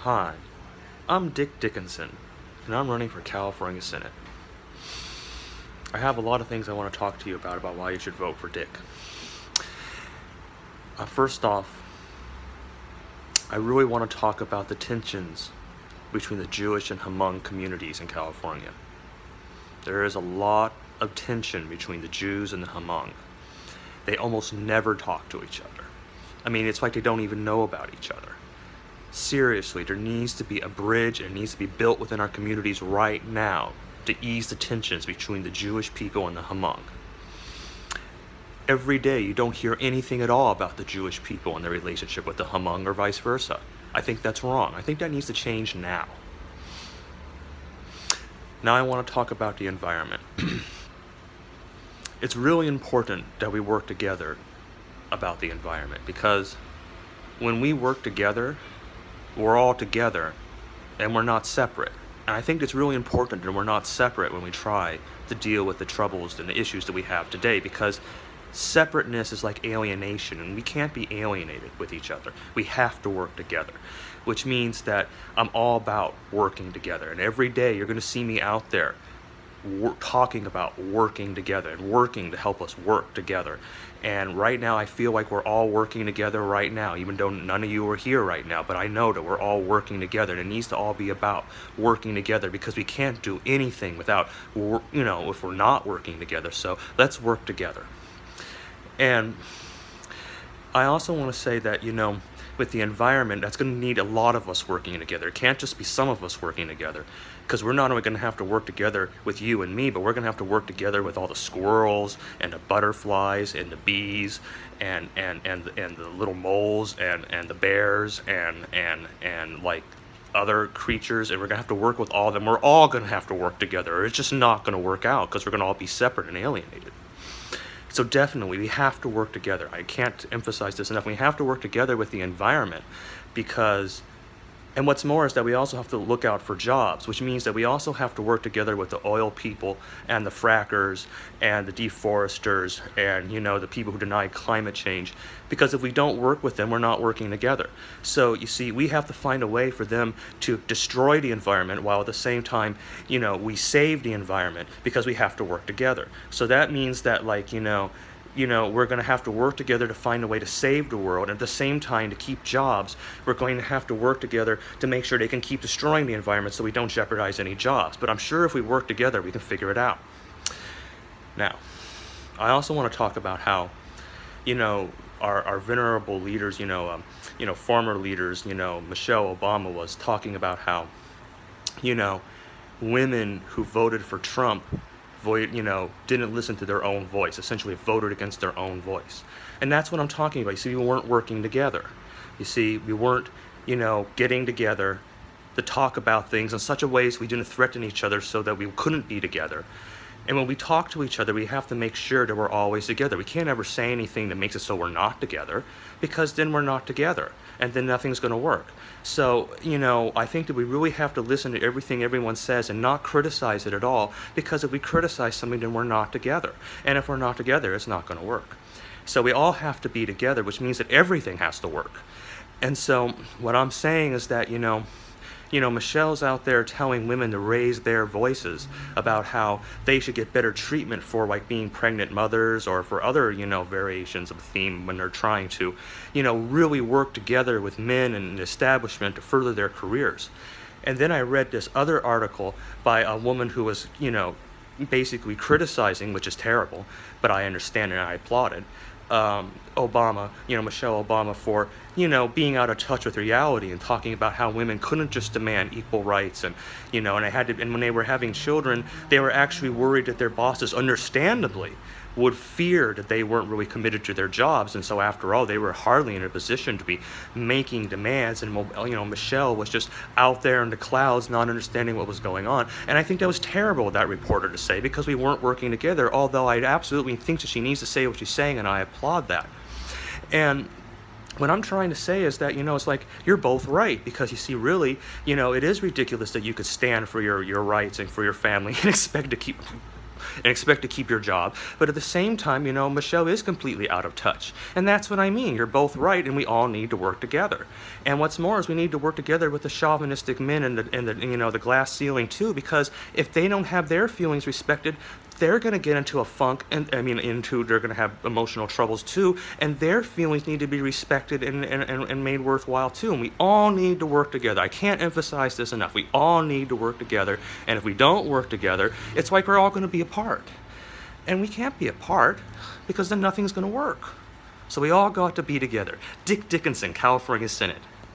Hi, I'm Dick Dickinson, and I'm running for California Senate. I have a lot of things I want to talk to you about why you should vote for Dick. First off, I really want to talk about the tensions between the Jewish and Hmong communities in California. There is a lot of tension between the Jews and the Hmong. They almost never talk to each other. I mean, it's like they don't even know about each other. Seriously, there needs to be a bridge, and it needs to be built within our communities right now to ease the tensions between the Jewish people and the Hmong. Every day you don't hear anything at all about the Jewish people and their relationship with the Hmong or vice versa. I think that's wrong. I think that needs to change now. Now I want to talk about the environment. It's really important that we work together about the environment, because when we work together, we're all together and we're not separate. And I think it's really important that we're not separate when we try to deal with the troubles and the issues that we have today, because separateness is like alienation, and we can't be alienated with each other. We have to work together, which means that I'm all about working together. And every day you're going to see me out there talking about working together and working to help us work together. And right now I feel like we're all working together right now, even though none of you are here right now, but I know that we're all working together, and it needs to all be about working together, because we can't do anything without, if we're not working together. So let's work together. And I also want to say that, with the environment, that's going to need a lot of us working together. It can't just be some of us working together, because we're not only going to have to work together with you and me, but we're going to have to work together with all the squirrels and the butterflies and the bees and the little moles and the bears and like other creatures, and we're going to have to work with all of them. We're all going to have to work together, or it's just not going to work out, because we're going to all be separate and alienated. So definitely, we have to work together. I can't emphasize this enough. We have to work together with the environment, and what's more is that we also have to look out for jobs, which means that we also have to work together with the oil people and the frackers and the deforesters and, the people who deny climate change. Because if we don't work with them, we're not working together. So you see, we have to find a way for them to destroy the environment, while at the same time, we save the environment, because we have to work together. So that means that, we're going to have to work together to find a way to save the world, and at the same time, to keep jobs, we're going to have to work together to make sure they can keep destroying the environment so we don't jeopardize any jobs. But I'm sure if we work together, we can figure it out. Now, I also want to talk about how, our venerable leaders, former leaders, Michelle Obama was talking about how, women who voted for Trump didn't listen to their own voice, essentially voted against their own voice. And that's what I'm talking about. You see, we weren't working together. You see, we weren't, getting together to talk about things in such a way so we didn't threaten each other so that we couldn't be together. And when we talk to each other, we have to make sure that we're always together. We can't ever say anything that makes it so we're not together, because then we're not together, and then nothing's going to work. So, I think that we really have to listen to everything everyone says and not criticize it at all, because if we criticize something, then we're not together. And if we're not together, it's not going to work. So we all have to be together, which means that everything has to work. And so what I'm saying is that, Michelle's out there telling women to raise their voices about how they should get better treatment for being pregnant mothers, or for other, variations of the theme when they're trying to, really work together with men and the establishment to further their careers. And then I read this other article by a woman who was, basically criticizing, which is terrible, but I understand and I applaud it, Obama, Michelle Obama, for, being out of touch with reality and talking about how women couldn't just demand equal rights, and, and when they were having children, they were actually worried that their bosses, understandably, would fear that they weren't really committed to their jobs, and so after all, they were hardly in a position to be making demands, and Michelle was just out there in the clouds, not understanding what was going on. And I think that was terrible of that reporter to say, because we weren't working together, although I absolutely think that she needs to say what she's saying, and I applaud that. And what I'm trying to say is that, it's like, you're both right, because you see, really, it is ridiculous that you could stand for your rights and for your family and expect to keep and expect to keep your job. But at the same time, you know, Michelle is completely out of touch. And that's what I mean. You're both right, and we all need to work together. And what's more is we need to work together with the chauvinistic men and the you know, the glass ceiling too, because if they don't have their feelings respected, they're going to get into a funk, and they're going to have emotional troubles too, and their feelings need to be respected and made worthwhile too. And we all need to work together. I can't emphasize this enough. We all need to work together, and if we don't work together, it's like we're all going to be apart. And we can't be apart because then nothing's going to work. So we all got to be together. Dick Dickinson, California Synod.